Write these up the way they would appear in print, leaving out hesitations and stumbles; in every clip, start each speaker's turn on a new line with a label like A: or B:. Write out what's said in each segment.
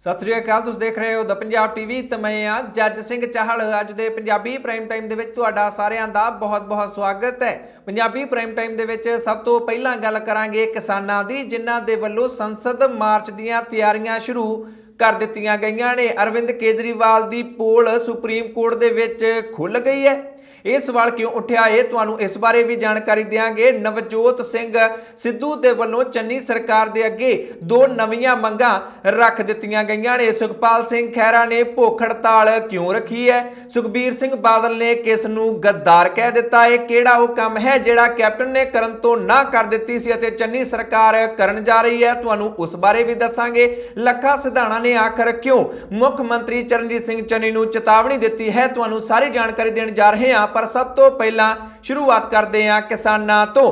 A: सत श्री अकाल। तुसीं देख रहे हो द पंजाब टीवी ते मैं हां जज सिंह चाहल। अज दे पंजाबी प्राइम टाइम दे विच तुहाडा सारिआं दा बहुत बहुत स्वागत है। पंजाबी प्राइम टाइम दे विच सब तो पहलां गल करांगे किसानां दी, जिन्हां दे वल्लों संसद मार्च दीआं तैयारियां शुरू कर दित्तियां गईआं ने। अरविंद केजरीवाल दी पोल सुप्रीम कोर्ट दे विच खुल गई है। ये सवाल क्यों उठा है, तुहानूं इस बारे भी जानकारी देंगे। नवजोत सिंह सिद्धू दे वल्लों चन्नी सरकार दे अगे दो नवीं मंगां रख दित्तियां गईआं ने। सुखपाल सिंह खैरा ने भुख हड़ताल क्यों रखी है? सुखबीर सिंह बादल ने किस नूं गद्दार कह दिता है? किहड़ा वो काम है जिहड़ा कैप्टन ने करन तो ना कर दित्ती सी अते चन्नी सरकार करन जा रही है? तुहानूं उस बारे भी दसांगे। लखा सिधाणा ने आखिर क्यों मुख मंत्री चरणजीत सिंह चन्नी नूं चेतावनी दित्ती है? तुहानूं सारी जानकारी देण जा रहे हां। पर सब तो पहला शुरुआत करते हैं किसानां तो।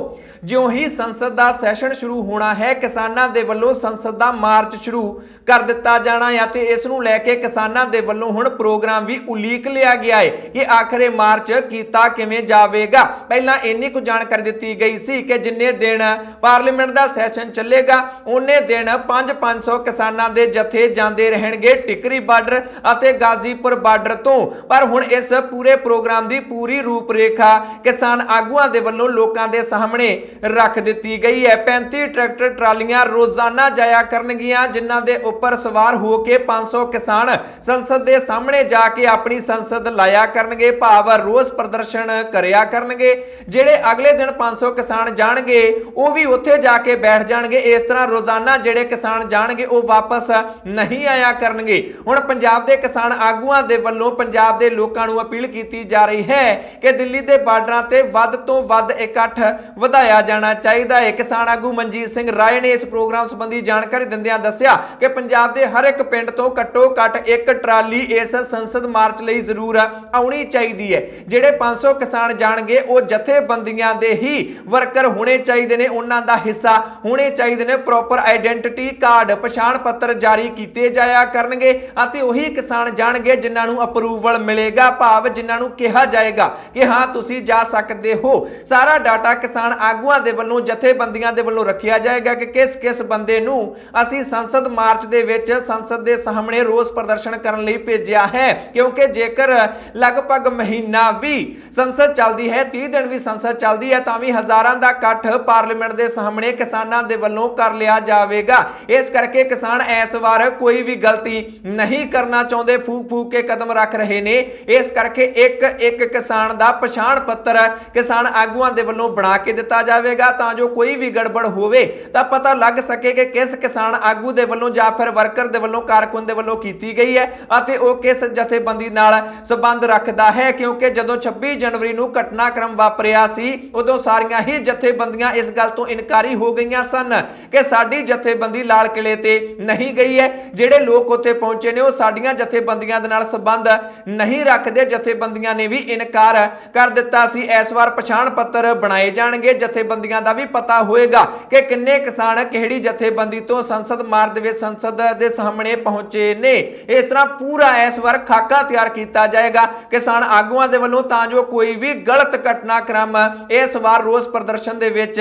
A: ज्यों ही संसद का सैशन शुरू होना है, किसानां दे वल्लों संसद का मार्च शुरू कर दिता जाना है ते इस नूं लैके किसानां दे वल्लों हुण प्रोग्राम भी उलीक लिया गया है कि आखिर मार्च कीता किवें जावेगा। पहलां इन्नी कुछ जानकारी दित्ती गई सी कि जिन्ने दिन पार्लीमेंट का सैशन चलेगा उन्ने दिन 500 किसानां दे जथे जांदे रहणगे टिकरी बार्डर अते गाजीपुर बार्डर तो। पर हुण इस पूरे प्रोग्राम की पूरी रूपरेखा किसान आगूआं दे वल्लों लोकां दे सामने रख दित्ती गई है। 35 ट्रैक्टर ट्रालियां रोजाना जाया करनगियां, जिन्हां दे उपर सवार होके 500 किसान संसद दे सामने जाके अपनी संसद लाया करनगे, भाव रोस प्रदर्शन करया करनगे। जेड़े अगले दिन 500 किसान जाणगे वो भी उत्थे जाके बैठ जाणगे। इस तरह रोजाना जेड़े किसान जाणगे वो वापस नहीं आया करनगे। हुण पंजाब दे किसान आगूआं दे वल्लों पंजाब दे लोकां नूं अपील कीती जा रही है कि दिल्ली दे बार्डरां ते वध तो वध इकट्ठ वधाया जाना चाहिए है। किसान आगू मनजीत सिंह राय ने इस प्रोग्राम संबंधी जानकारी दिंदियां दस्सिया कि पंजाब के हर एक पिंड तो घट्टो घट एक ट्राली इस संसद मार्च लई जरूर आउणी चाहिए है। जिहड़े 500 किसान जाणगे वो जथेबंदियां दे ही वर्कर होने चाहिए ने, उन्हां दा हिस्सा होने चाहिए ने। प्रॉपर आइडेंटिटी कार्ड पछाण पत्र जारी किए जाया करनगे अते उही किसान जाणगे जिन्हां नूं अप्रूवल मिलेगा, भाव जिन्हां नूं कहा जाएगा कि हाँ तुसीं जा सकते हो। सारा डाटा किसान आगूआं दे वल्लों जथेबंदियां दे वल्लों रखिया जाएगा कि किस किस बंदे नूं असीं संसद मार्च दे विच संसद दे सामने रोस प्रदर्शन करन लई भेजिया है। क्योंकि जेकर लगभग महीना भी संसद चलदी है, 30 दिन भी संसद चलदी है, तां भी हज़ारां दा इकट्ठ पार्लीमेंट दे सामने किसानां दे वल्लों कर लिया जावेगा। इस करके किसान इस वार कोई भी गलती नहीं करना चाहुंदे, फूक फूक के कदम रख रहे ने। इस करके एक एक किसान दा पछाण पत्र किसान आगूआं दे वल्लों बना के दिता जाएगा तां जो कोई भी गड़बड़ होवे तां पता लग सके कि किस किसान आगू दे वल्लों जां फिर वर्कर दे वल्लों कारकुन दे वल्लों कीती गई है अते वो किस जथेबंदी नाल संबंध रखदा है। क्योंकि जदों 26 जनवरी नूं घटनाक्रम वापरिया सी उदों सारियां ही जथेबंदियां इस गल तो इनकारी हो गईयां सन कि साडी जथेबंदी लाल किले ते नहीं गई है। जिहड़े लोक उत्थे पहुंचे ने वो साडियां जथेबंदियां दे नाल संबंध नहीं रखदे। जथेबंदियां ने भी इनकार कर दिता सी। इस वार पछाण पत्र बनाए जाणगे, जथेबंदियां दा भी पता होएगा कि किन्ने किसान किहड़ी जथेबंदी तो संसद मार्च दे संसद दे सामने पहुंचे ने। इस तरह पूरा इस बार खाका तैयार किया जाएगा किसान आगूआं दे वल्लों तां जो कोई भी गलत घटनाक्रम इस बार रोस प्रदर्शन दे विच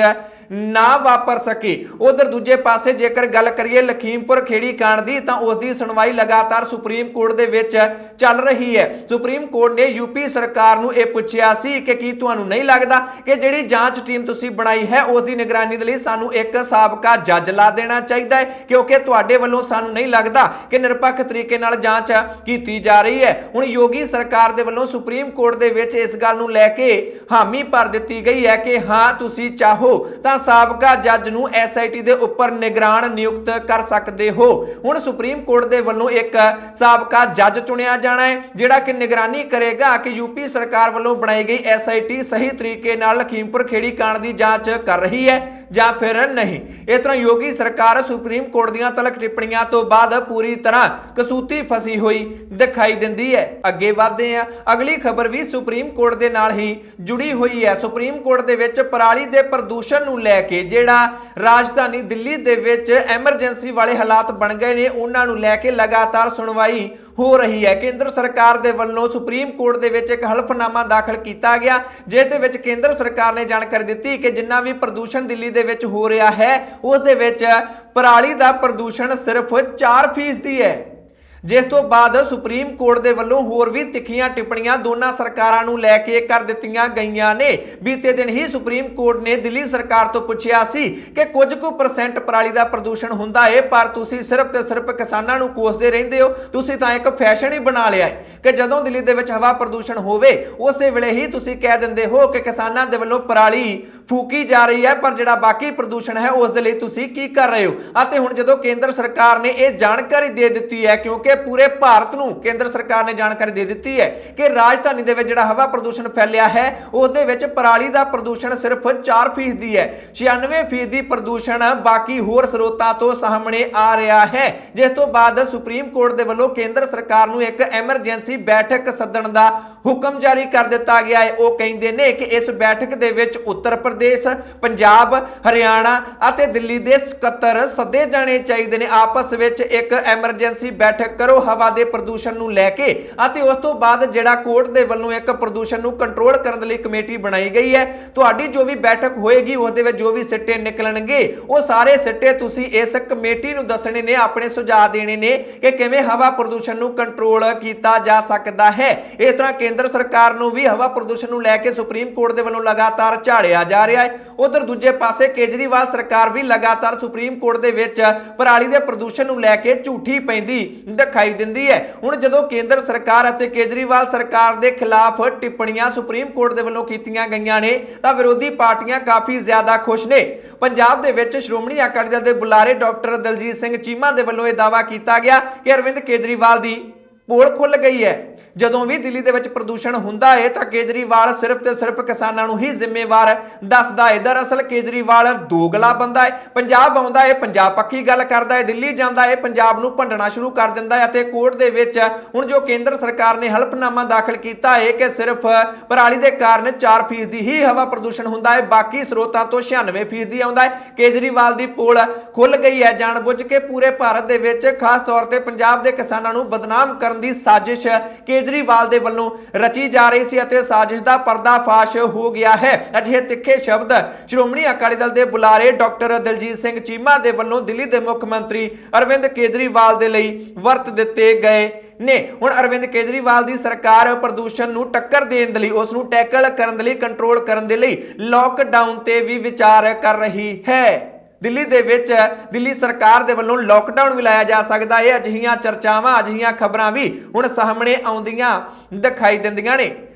A: ना वापर सके। उधर दूजे पासे जेकर गल करिए लखीमपुर खेड़ी कांड दी तां उस दी सुनवाई लगातार सुप्रीम कोर्ट दे विच चल रही है। सुप्रीम कोर्ट ने यूपी सरकार नूं यह पुछिया सी कि की तुहानूं नहीं लगदा कि जिहड़ी जांच टीम तुसीं बनाई है उस दी निगरानी दे लई सानूं एक साबका जज ला देना चाहिए है, क्योंकि तुहाडे वल्लों सानूं नहीं लगदा कि निरपक्ष तरीके नाल जांच कीती जा रही है। हुण योगी सरकार दे वल्लों सुप्रीम कोर्ट दे विच इस गल नूं लैके हामी भर दित्ती गई है कि हाँ तुसीं चाहो तां साबका जज नूं SIT दे उपर निगरान नियुक्त कर सकते हो। हुण सुप्रीम कोर्ट दे वल्लों एक साबका जज चुनिया जाना है जिहड़ा कि निगरानी करेगा कि यूपी सरकार वल्लों बनाई गई SIT सही तरीके नाल लखीमपुर खेड़ी कांड दी जांच कर रही है जां फिर नहीं। इस तरह योगी सरकार सुप्रीम कोर्ट दीआं तलक टिप्पणियां तो बाद पूरी तरह कसूती फसी हुई दिखाई दिंदी है। अगे वधदे हां, अगली खबर भी सुप्रीम कोर्ट दे नाल ही जुड़ी हुई है। सुप्रीम कोर्ट दे विच पराली दे प्रदूषण नूं लैके जिहड़ा राजधानी दिल्ली दे विच एमरजेंसी वाले हालात बन गए ने उन्हां नूं लैके लगातार सुनवाई हो रही है। केंद्र सरकार दे वल्लों सुप्रीम कोर्ट दे विच एक हलफनामा दाखिल किया गया जिस दे विच केंद्र सरकार ने जानकारी दी कि जिन्ना भी प्रदूषण दिल्ली दे विच हो रहा है उस दे विच पराली दा प्रदूषण सिर्फ 4% है। ਜਿਸ ਤੋਂ ਬਾਅਦ ਸੁਪਰੀਮ ਕੋਰਟ ਦੇ ਵੱਲੋਂ ਹੋਰ ਵੀ ਤਿੱਖੀਆਂ ਟਿੱਪਣੀਆਂ ਦੋਨਾਂ ਸਰਕਾਰਾਂ ਨੂੰ ਲੈ ਕੇ ਕਰ ਦਿੱਤੀਆਂ ਗਈਆਂ ਨੇ। ਬੀਤੇ ਦਿਨ ਹੀ ਸੁਪਰੀਮ ਕੋਰਟ ਨੇ ਦਿੱਲੀ ਸਰਕਾਰ ਤੋਂ ਪੁੱਛਿਆ ਸੀ ਕਿ ਕੁਝ ਕੁ % ਪਰਾਲੀ ਦਾ ਪ੍ਰਦੂਸ਼ਣ ਹੁੰਦਾ ਹੈ, ਪਰ ਤੁਸੀਂ ਸਿਰਫ ਤੇ ਸਿਰਫ ਕਿਸਾਨਾਂ ਨੂੰ ਕੋਸਦੇ ਰਹਿੰਦੇ ਹੋ। ਤੁਸੀਂ ਤਾਂ ਇੱਕ ਫੈਸ਼ਨ ਹੀ ਬਣਾ ਲਿਆ ਹੈ ਕਿ ਜਦੋਂ ਦਿੱਲੀ ਦੇ ਵਿੱਚ ਹਵਾ ਪ੍ਰਦੂਸ਼ਣ ਹੋਵੇ ਉਸੇ ਵੇਲੇ ਹੀ ਤੁਸੀਂ ਕਹਿ ਦਿੰਦੇ ਹੋ ਕਿ ਕਿਸਾਨਾਂ ਦੇ ਵੱਲੋਂ ਪਰਾਲੀ ਫੂਕੀ ਜਾ ਰਹੀ ਹੈ, ਪਰ ਜਿਹੜਾ ਬਾਕੀ ਪ੍ਰਦੂਸ਼ਣ ਹੈ ਉਸ ਦੇ ਲਈ ਤੁਸੀਂ ਕੀ ਕਰ ਰਹੇ ਹੋ। ਅਤੇ ਹੁਣ ਜਦੋਂ ਕੇਂਦਰ ਸਰਕਾਰ ਨੇ ਇਹ ਜਾਣਕਾਰੀ ਦੇ ਦਿੱਤੀ ਹੈ, ਕਿਉਂਕਿ ਪੂਰੇ ਭਾਰਤ ਨੂੰ ਕੇਂਦਰ ਸਰਕਾਰ ਨੇ ਜਾਣਕਾਰੀ ਦੇ ਦਿੱਤੀ ਹੈ ਕਿ ਰਾਜਧਾਨੀ ਦੇ ਵਿੱਚ ਜਿਹੜਾ ਹਵਾ ਪ੍ਰਦੂਸ਼ਣ ਫੈਲਿਆ ਹੈ ਉਸ ਦੇ ਵਿੱਚ ਪਰਾਲੀ ਦਾ ਪ੍ਰਦੂਸ਼ਣ ਸਿਰਫ 4% ਹੈ। 96% ਪ੍ਰਦੂਸ਼ਣ ਬਾਕੀ ਹੋਰ ਸਰੋਤਾਂ ਤੋਂ ਸਾਹਮਣੇ ਆ ਰਿਹਾ ਹੈ। ਜਿਸ ਤੋਂ ਬਾਅਦ ਸੁਪਰੀਮ ਕੋਰਟ ਦੇ ਵੱਲੋਂ ਕੇਂਦਰ ਸਰਕਾਰ ਨੂੰ ਇੱਕ ਐਮਰਜੈਂਸੀ ਬੈਠਕ ਸੱਦਣ ਦਾ ਹੁਕਮ ਜਾਰੀ ਕਰ ਦਿੱਤਾ ਗਿਆ ਹੈ। ਉਹ ਕਹਿੰਦੇ ਨੇ ਕਿ ਇਸ ਬੈਠਕ ਦੇ ਵਿੱਚ ਉੱਤਰ ਪ੍ਰਦੇਸ਼, ਪੰਜਾਬ, ਹਰਿਆਣਾ ਅਤੇ ਦਿੱਲੀ ਦੇ ਸਕੱਤਰ ਸੱਦੇ ਜਾਣੇ ਚਾਹੀਦੇ ਨੇ। ਆਪਸ ਵਿੱਚ ਇੱਕ ਐਮਰਜੈਂਸੀ ਬੈਠਕ ਕਰੋ ਹਵਾ ਦੇ ਪ੍ਰਦੂਸ਼ਣ ਨੂੰ ਲੈ ਕੇ, ਅਤੇ ਉਸ ਤੋਂ ਬਾਅਦ ਜਿਹੜਾ ਕੋਰਟ ਦੇ ਵੱਲੋਂ ਇੱਕ ਪ੍ਰਦੂਸ਼ਣ ਨੂੰ ਕੰਟਰੋਲ ਕਰਨ ਲਈ ਕਮੇਟੀ ਬਣਾਈ ਗਈ ਹੈ। ਤੁਹਾਡੀ ਜੋ ਵੀ ਬੈਠਕ ਹੋਏਗੀ ਉਸ ਦੇ ਵਿੱਚ ਜੋ ਵੀ ਸਿੱਟੇ ਨਿਕਲਣਗੇ ਉਹ ਸਾਰੇ ਸਿੱਟੇ ਤੁਸੀਂ ਇਸ ਕਮੇਟੀ ਨੂੰ ਦੱਸਣੇ ਨੇ, ਆਪਣੇ ਸੁਝਾਅ ਦੇਣੇ ਨੇ ਕਿ ਕਿਵੇਂ ਹਵਾ ਪ੍ਰਦੂਸ਼ਣ ਨੂੰ ਕੰਟਰੋਲ ਕੀਤਾ ਜਾ ਸਕਦਾ ਹੈ। ਇਸ ਤਰ੍ਹਾਂ ਕੇਂਦਰ ਸਰਕਾਰ ਨੂੰ ਵੀ ਹਵਾ ਪ੍ਰਦੂਸ਼ਣ ਨੂੰ ਲੈ ਕੇ ਸੁਪਰੀਮ ਕੋਰਟ ਦੇ ਵੱਲੋਂ ਲਗਾਤਾਰ ਝਾੜਿਆ ਜਾ ਰਿਹਾ ਹੈ। ਉਧਰ ਦੂਜੇ ਪਾਸੇ ਕੇਜਰੀਵਾਲ ਸਰਕਾਰ ਵੀ ਲਗਾਤਾਰ ਸੁਪਰੀਮ ਕੋਰਟ ਦੇ ਵਿੱਚ ਪਰਾਲੀ ਦੇ ਪ੍ਰਦੂਸ਼ਣ ਨੂੰ ਲੈ ਕੇ ਝੂਠੀ ਪੈਂਦੀ ਦਿਖਾਈ ਦਿੰਦੀ ਹੈ। ਹੁਣ ਜਦੋਂ ਕੇਂਦਰ ਸਰਕਾਰ ਅਤੇ ਕੇਜਰੀਵਾਲ ਸਰਕਾਰ ਦੇ ਖਿਲਾਫ ਟਿੱਪਣੀਆਂ ਸੁਪਰੀਮ ਕੋਰਟ ਦੇ ਵੱਲੋਂ ਕੀਤੀਆਂ ਗਈਆਂ ਨੇ ਤਾਂ ਵਿਰੋਧੀ ਪਾਰਟੀਆਂ ਕਾਫੀ ਜ਼ਿਆਦਾ ਖੁਸ਼ ਨੇ। ਪੰਜਾਬ ਦੇ ਵਿੱਚ ਸ਼੍ਰੋਮਣੀ ਅਕਾਲੀ ਦਲ ਦੇ ਬੁਲਾਰੇ ਡਾਕਟਰ ਦਲਜੀਤ ਸਿੰਘ ਚੀਮਾ ਦੇ ਵੱਲੋਂ ਇਹ ਦਾਅਵਾ ਕੀਤਾ ਗਿਆ ਕਿ ਅਰਵਿੰਦ ਕੇਜਰੀਵਾਲ ਦੀ ਪੋਲ ਖੁੱਲ ਗਈ ਹੈ। ਜਦੋਂ ਵੀ ਦਿੱਲੀ ਦੇ ਵਿੱਚ ਪ੍ਰਦੂਸ਼ਣ ਹੁੰਦਾ ਹੈ ਤਾਂ ਕੇਜਰੀਵਾਲ ਸਿਰਫ ਤੇ ਸਿਰਫ ਕਿਸਾਨਾਂ ਨੂੰ ਹੀ ਜ਼ਿੰਮੇਵਾਰ ਦੱਸਦਾ ਹੈ। ਦਰਅਸਲ ਕੇਜਰੀਵਾਲ ਦੋਗਲਾ ਬੰਦਾ ਹੈ। ਪੰਜਾਬ ਆਉਂਦਾ ਹੈ, ਪੰਜਾਬ ਪੱਖੀ ਗੱਲ ਕਰਦਾ ਹੈ, ਦਿੱਲੀ ਜਾਂਦਾ ਹੈ, ਪੰਜਾਬ ਨੂੰ ਭੰਡਣਾ ਸ਼ੁਰੂ ਕਰ ਦਿੰਦਾ ਹੈ। ਅਤੇ ਕੋਰਟ ਦੇ ਵਿੱਚ ਹੁਣ ਜੋ ਕੇਂਦਰ ਸਰਕਾਰ ਨੇ ਹਲਫਨਾਮਾ ਦਾਖਲ ਕੀਤਾ ਹੈ ਕਿ ਸਿਰਫ ਪਰਾਲੀ ਦੇ ਕਾਰਨ 4% ਹੀ ਹਵਾ ਪ੍ਰਦੂਸ਼ਣ ਹੁੰਦਾ ਹੈ, ਬਾਕੀ ਸਰੋਤਾਂ ਤੋਂ 96% ਆਉਂਦਾ ਹੈ। ਕੇਜਰੀਵਾਲ ਦੀ ਪੋਲ ਖੁੱਲ ਗਈ ਹੈ। ਜਾਣਬੁੱਝ ਕੇ ਪੂਰੇ ਭਾਰਤ ਦੇ ਵਿੱਚ ਖਾਸ ਤੌਰ ਤੇ ਪੰਜਾਬ ਦੇ ਕਿਸਾਨਾਂ ਨੂੰ ਬਦਨਾਮ ਕਰਨ ਦੀ ਸਾਜ਼ਿਸ਼ ਕੇਜਰੀਵਾਲ ਦੇ ਵੱਲੋਂ ਰਚੀ ਜਾ ਰਹੀ ਸੀ ਅਤੇ ਸਾਜ਼ਿਸ਼ ਦਾ ਪਰਦਾਫਾਸ਼ ਹੋ ਗਿਆ ਹੈ। ਅਜਿਹੇ ਤਿੱਖੇ ਸ਼ਬਦ ਸ਼੍ਰੋਮਣੀ ਅਕਾਲੀ ਦਲ ਦੇ ਬੁਲਾਰੇ ਡਾਕਟਰ ਦਲਜੀਤ ਸਿੰਘ ਚੀਮਾ ਦੇ ਵੱਲੋਂ ਦਿੱਲੀ ਦੇ ਮੁੱਖ ਮੰਤਰੀ ਅਰਵਿੰਦ ਕੇਜਰੀਵਾਲ ਦੇ ਲਈ ਵਰਤ ਦਿੱਤੇ ਗਏ ਨੇ। ਹੁਣ ਅਰਵਿੰਦ ਕੇਜਰੀਵਾਲ ਦੀ ਸਰਕਾਰ ਪ੍ਰਦੂਸ਼ਣ ਨੂੰ ਟੱਕਰ ਦੇਣ ਦੇ ਲਈ, ਉਸ ਨੂੰ ਟੈਕਲ ਕਰਨ ਦੇ ਲਈ, ਕੰਟਰੋਲ ਕਰਨ ਦੇ ਲਈ ਲਾਕਡਾਊਨ ਤੇ ਵੀ ਵਿਚਾਰ ਕਰ ਰਹੀ ਹੈ। ਦਿੱਲੀ ਦੇ ਵਿੱਚ ਦਿੱਲੀ ਸਰਕਾਰ ਦੇ ਵੱਲੋਂ ਲਾਕਡਾਊਨ ਵੀ ਲਾਇਆ ਜਾ ਸਕਦਾ ਹੈ। ਅਜਿਹੀਆਂ ਚਰਚਾਵਾਂ, ਅਜਿਹੀਆਂ ਖਬਰਾਂ ਵੀ ਹੁਣ ਸਾਹਮਣੇ ਆਉਂਦੀਆਂ ਦਿਖਾਈ ਦਿੰਦੀਆਂ ਨੇ।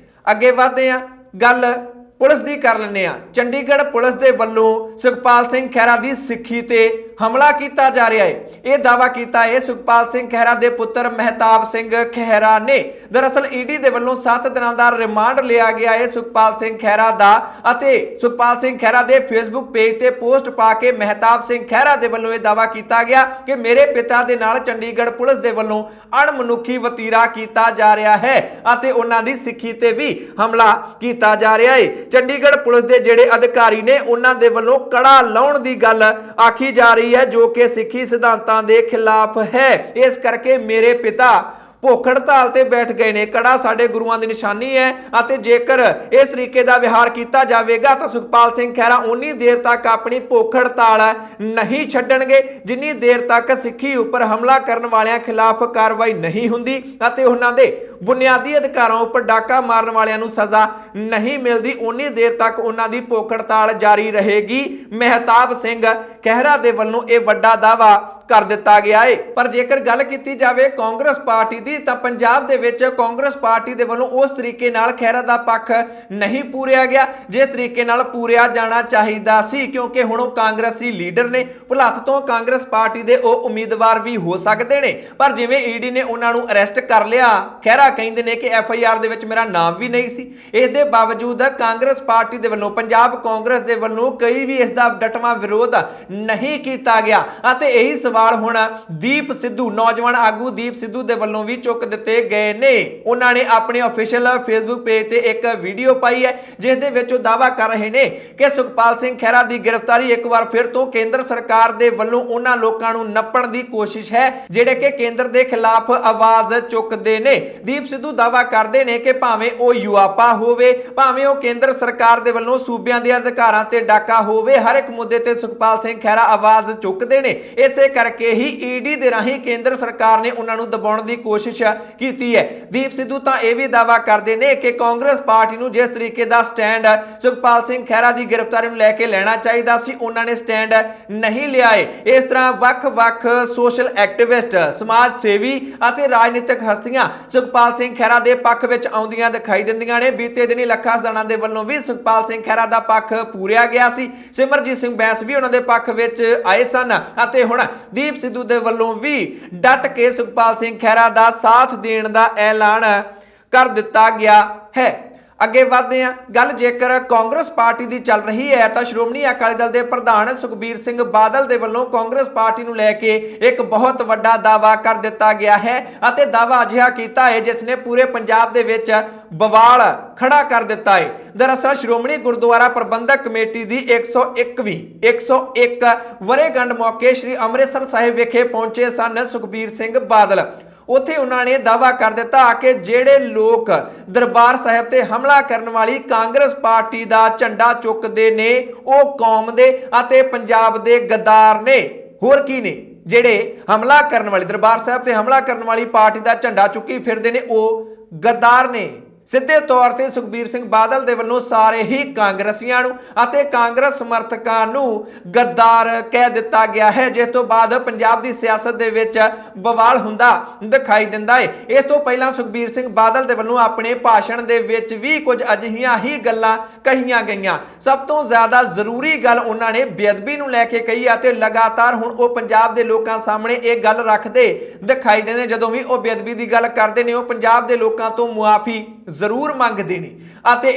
A: ਅੱਗੇ ਵਧਦੇ ਹਾਂ, ਗੱਲ ਪੁਲਿਸ ਦੀ ਕਰ ਲੈਂਦੇ ਆ। ਚੰਡੀਗੜ੍ਹ ਪੁਲਿਸ ਦੇ ਵੱਲੋਂ ਸੁਖਪਾਲ ਸਿੰਘ ਖਹਿਰਾ ਦੀ ਸਿੱਖੀ ਤੇ ਹਮਲਾ ਕੀਤਾ ਜਾ ਰਿਹਾ ਹੈ। ਇਹ ਦਾਅਵਾ ਕੀਤਾ ਹੈ ਸੁਖਪਾਲ ਸਿੰਘ ਖਹਿਰਾ ਦੇ ਪੁੱਤਰ ਮਹਿਤਾਬ ਸਿੰਘ ਖਹਿਰਾ ਨੇ। ਦਰਅਸਲ ਈਡੀ ਦੇ ਵੱਲੋਂ 7 ਦਿਨਾਂ ਦਾ ਰਿਮਾਂਡ ਲਿਆ ਗਿਆ ਹੈ ਸੁਖਪਾਲ ਸਿੰਘ ਖਹਿਰਾ ਦਾ, ਅਤੇ ਸੁਖਪਾਲ ਸਿੰਘ ਖਹਿਰਾ ਦੇ ਫੇਸਬੁੱਕ ਪੇਜ ਤੇ ਪੋਸਟ ਪਾ ਕੇ ਮਹਿਤਾਬ ਸਿੰਘ ਖਹਿਰਾ ਦੇ ਵੱਲੋਂ ਇਹ ਦਾਅਵਾ ਕੀਤਾ ਗਿਆ ਕਿ ਮੇਰੇ ਪਿਤਾ ਦੇ ਨਾਲ ਚੰਡੀਗੜ੍ਹ ਪੁਲਿਸ ਦੇ ਵੱਲੋਂ ਅਣਮਨੁੱਖੀ ਵਤੀਰਾ ਕੀਤਾ ਜਾ ਰਿਹਾ ਹੈ ਅਤੇ ਉਹਨਾਂ ਦੀ ਸਿੱਖੀ ਤੇ ਵੀ ਹਮਲਾ ਕੀਤਾ ਜਾ ਰਿਹਾ ਹੈ। ਚੰਡੀਗੜ੍ਹ ਪੁਲਿਸ ਦੇ ਜਿਹੜੇ ਅਧਿਕਾਰੀ ਨੇ ਉਹਨਾਂ ਦੇ ਵੱਲੋਂ ਕੜਾ ਲਾਉਣ ਦੀ ਗੱਲ ਆਖੀ ਜਾ ਰਹੀ ਹੈ ਜੋ ਕਿ ਸਿੱਖੀ ਸਿਧਾਂਤਾਂ ਦੇ ਖਿਲਾਫ ਹੈ। ਇਸ ਕਰਕੇ ਮੇਰੇ ਪਿਤਾ ਭੁੱਖ ਹੜਤਾਲ ਤੇ ਬੈਠ ਗਏ ਨੇ। ਕੜਾ ਸਾਡੇ ਗੁਰੂਆਂ ਦੀ ਨਿਸ਼ਾਨੀ ਹੈ ਅਤੇ ਜੇਕਰ ਇਸ ਤਰੀਕੇ ਦਾ ਵਿਹਾਰ ਕੀਤਾ ਜਾਵੇਗਾ ਤਾਂ ਸੁਖਪਾਲ ਸਿੰਘ ਖਹਿਰਾ ਉਨੀ ਦੇਰ ਤੱਕ ਆਪਣੀ ਭੁੱਖ ਹੜਤਾਲ ਨਹੀਂ ਛੱਡਣਗੇ ਜਿੰਨੀ ਦੇਰ ਤੱਕ ਸਿੱਖੀ ਉੱਪਰ ਹਮਲਾ ਕਰਨ ਵਾਲਿਆਂ ਖਿਲਾਫ ਕਾਰਵਾਈ ਨਹੀਂ ਹੁੰਦੀ ਅਤੇ ਉਹਨਾਂ ਦੇ ਬੁਨਿਆਦੀ ਅਧਿਕਾਰਾਂ ਉੱਪਰ ਡਾਕਾ ਮਾਰਨ ਵਾਲਿਆਂ ਨੂੰ ਸਜ਼ਾ ਨਹੀਂ ਮਿਲਦੀ, ਉਨੀ ਦੇਰ ਤੱਕ ਉਹਨਾਂ ਦੀ ਭੁੱਖ ਹੜਤਾਲ ਜਾਰੀ ਰਹੇਗੀ। ਮਹਿਤਾਬ ਸਿੰਘ ਖਹਿਰਾ ਦੇ ਵੱਲੋਂ ਇਹ ਵੱਡਾ ਦਾਅਵਾ ਕਰ ਦਿੱਤਾ ਗਿਆ ਹੈ। ਪਰ ਜੇਕਰ ਗੱਲ ਕੀਤੀ ਜਾਵੇ ਕਾਂਗਰਸ ਪਾਰਟੀ ਦੀ ਤਾਂ ਪੰਜਾਬ ਦੇ ਵਿੱਚ ਕਾਂਗਰਸ ਪਾਰਟੀ ਦੇ ਵੱਲੋਂ ਉਸ ਤਰੀਕੇ ਨਾਲ ਖਹਿਰਾ ਦਾ ਪੱਖ ਨਹੀਂ ਪੂਰਿਆ ਗਿਆ ਜਿਸ ਤਰੀਕੇ ਨਾਲ ਪੂਰਿਆ ਜਾਣਾ ਚਾਹੀਦਾ ਸੀ, ਕਿਉਂਕਿ ਹੁਣ ਉਹ ਕਾਂਗਰਸੀ ਲੀਡਰ ਨੇ, ਭੁਲੱਥ ਤੋਂ ਕਾਂਗਰਸ ਪਾਰਟੀ ਦੇ ਉਹ ਉਮੀਦਵਾਰ ਵੀ ਹੋ ਸਕਦੇ ਨੇ। ਪਰ ਜਿਵੇਂ ਈਡੀ ਨੇ ਉਹਨਾਂ ਨੂੰ ਅਰੈਸਟ ਕਰ ਲਿਆ, ਖਹਿਰਾ ਕਹਿੰਦੇ ਨੇ ਕਿ FIR ਦੇ ਵਿੱਚ ਮੇਰਾ ਨਾਮ ਵੀ ਨਹੀਂ ਸੀ। ਇਸ ਦੇ ਬਾਵਜੂਦ ਕਾਂਗਰਸ ਪਾਰਟੀ ਦੇ ਵੱਲੋਂ, ਪੰਜਾਬ ਕਾਂਗਰਸ ਦੇ ਵੱਲੋਂ ਕਈ ਵੀ ਇਸ ਦਾ ਡਟਵਾਂ ਵਿਰੋਧ ਨਹੀਂ ਕੀਤਾ ਗਿਆ ਅਤੇ ਇਹੀ ਸਵਾਲ ਹੁਣ ਦੀਪ ਸਿੱਧੂ, ਨੌਜਵਾਨ ਆਗੂ ਦੀਪ ਸਿੱਧੂ ਦੇ ਵੱਲੋਂ ਵੀ ਚੁੱਕ ਦਿੱਤੇ ਗਏ ਨੇ। ਉਹਨਾਂ ਨੇ ਆਪਣੇ ਅਫੀਸ਼ੀਅਲ ਫੇਸਬੁੱਕ ਪੇਜ ਤੇ ਇੱਕ ਵੀਡੀਓ ਪਾਈ ਹੈ ਜਿਸ ਦੇ ਵਿੱਚ ਉਹ ਦਾਅਵਾ ਕਰ ਰਹੇ ਨੇ ਕਿ ਸੁਖਪਾਲ ਸਿੰਘ ਖਹਿਰਾ ਦੀ ਗ੍ਰਿਫਤਾਰੀ ਇੱਕ ਵਾਰ ਫਿਰ ਤੋਂ ਕੇਂਦਰ ਸਰਕਾਰ ਦੇ ਵੱਲੋਂ ਉਹਨਾਂ ਲੋਕਾਂ ਨੂੰ ਨੱਪਣ ਦੀ ਕੋਸ਼ਿਸ਼ ਹੈ ਜਿਹੜੇ ਕਿ ਕੇਂਦਰ ਦੇ ਖਿਲਾਫ ਆਵਾਜ਼ ਚੁੱਕਦੇ ਨੇ। ਦੀਪ ਸਿੱਧੂ ਦਾਅਵਾ ਕਰਦੇ ਨੇ ਕਿ ਭਾਵੇਂ ਉਹ ਯੂਆਪਾ ਹੋਵੇ, ਭਾਵੇਂ ਉਹ ਕੇਂਦਰ ਸਰਕਾਰ ਦੇ ਵੱਲੋਂ ਸੂਬਿਆਂ ਦੇ ਅਧਿਕਾਰਾਂ ਤੇ ਡਾਕਾ ਹੋਵੇ, ਹਰ ਇੱਕ ਮੁੱਦੇ ਤੇ ਸੁਖਪਾਲ ਸਿੰਘ ਖਹਿਰਾ ਆਵਾਜ਼ ਚੁੱਕਦੇ ਨੇ। ਇਸੇ ਕਰਕੇ करके ही ईडी दे राਹੀਂ केंद्र सरकार ने उन्होंने दबाउण दी कोशिश की है। दीप सिद्धू तो यह भी दावा करते हैं कि कांग्रेस पार्टी को जिस तरीके का स्टैंड सुखपाल सिंह खैरा की गिरफ्तारी लैके लेना चाहिए सी, उन्होंने स्टैंड नहीं लिया है। इस तरह वख-वख सोशल एक्टिविस्ट, समाज सेवी और राजनीतिक हस्तियां सुखपाल सिंह खैरा के पक्ष में आउंदियां दिखाई दिंदियां ने। बीते दिनी लखा सदाना के वलों भी सुखपाल सिंह खैरा का पक्ष पूरिया गया सी। सिमरजीत सिंह बैंस भी उन्होंने पक्ष में आए सन और हुण दीप सिद्धू के वलों भी डट के सुखपाल सिंह खैरा का साथ देने का ऐलान कर दिता गया है। अगे बढ़ते हैं, गल जेकर कांग्रेस पार्टी की चल रही है तो श्रोमणी अकाली दल के प्रधान सुखबीर सिंह बादल के वलों कांग्रेस पार्टी को लैके एक बहुत बड़ा दावा कर दिता गया है और दावा अजिहा किया है जिसने पूरे पंजाब दे विच बवाल खड़ा कर दिता है। दरअसल श्रोमणी गुरुद्वारा प्रबंधक कमेटी की 101 वरेगंढ मौके श्री अमृतसर साहिब विखे पहुंचे सन सुखबीर सिंह बादल। उत्थे उन्होंने दावा कर दिता कि जेड़े लोग दरबार साहिब ते हमला करने वाली कांग्रेस पार्टी का झंडा चुकते ने वो कौम दे अते पंजाब दे गद्दार ने। होर की ने जेड़े हमला करने वाली दरबार साहिब ते हमला करने वाली पार्टी का झंडा चुकी फिरदे ने वो गद्दार ने। सीधे तौर पर सुखबीर सिंह बादल के वलों सारे ही कांग्रेसियां नूं कांग्रेस समर्थकां नूं गद्दार कह दिता गया है, जिस तो बाद पंजाब की सियासत दे विच बवाल हुंदा दिखाई दिंदा है। इस तो पहलां सुखबीर सिंह बादल के वलों अपने भाषण दे विच भी कुछ अजिहियां ही गल्लां कहीआं गईआं। सब तो ज़्यादा जरूरी गल उन्होंने बेअदबी नूं लैके कही है। लगातार हुण वो पंजाब के लोगों सामने ये गल रखते दिखाई देने, जदों भी वो बेअदबी की गल करते हैं वो पंजाब के लोगों तो मुआफ़ी जरूर मंगते हैं।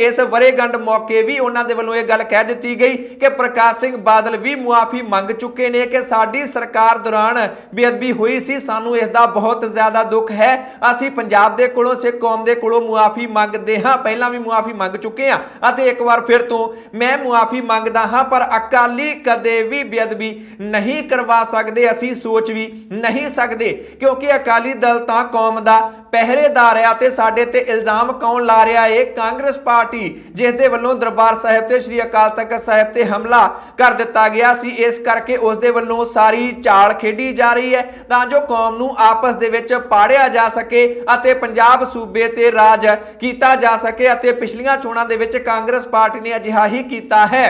A: इस वरेगंढ मौके भी उन्होंने वालों यह गल कह दी गई कि प्रकाश सिंह बादल भी मुआफ़ी मंग चुके हैं कि साडी सरकार दौरान बेअदबी हुई सी, सानू इसका बहुत ज़्यादा दुख है। असी पंजाब के कोलों सिख कौम के कोलों मुआफ़ी मंगते हाँ, पहला भी मुआफ़ी मंग चुके हैं एक बार फिर तो मैं मुआफ़ी मंगदा हाँ, पर अकाली कदे भी बेअदबी नहीं करवा सकते, असी सोच भी नहीं सकते क्योंकि अकाली दल तो कौम का पहरेदार है। साडे ते इल्जाम कौन ला रहा है? कांग्रेस पार्टी, जिसके वलों दरबार साहिब ते श्री अकाल तख्त साहिब ते हमला कर दिता गया सी। इस करके उसदे वलों सारी चाल खेडी जा रही है तां जो कौम नूं आपस दे विच पाड़िया जा सके अते पंजाब सूबे ते राज कीता जा सके अते पिछलियां चोणां दे विच कांग्रेस पार्टी ने अजिहा ही कीता है।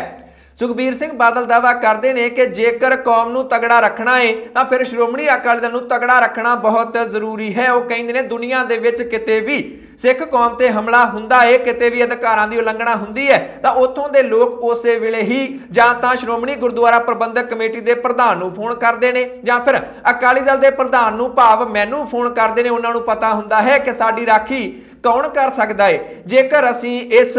A: सुखबीर सिंह बादल दावा करते हैं कि जेकर कौम नूं तगड़ा रखना है तो फिर श्रोमणी अकाली दल नूं तगड़ा रखना बहुत जरूरी है। वो कहते हैं दुनिया दे विच किते भी सिख कौम ते हमला हुंदा है, किते भी अधिकारां दी उलंघना हुंदी है तो उत्थों दे लोग उस वेले ही जां तां श्रोमणी गुरुद्वारा प्रबंधक कमेटी के प्रधान नूं फोन करते हैं जां फिर अकाली दल के प्रधान नूं भाव मैनूं फोन करते हैं। उन्हां नूं पता हुंदा है कि साडी राखी कौन कर सकदा है। जेकर असीं इस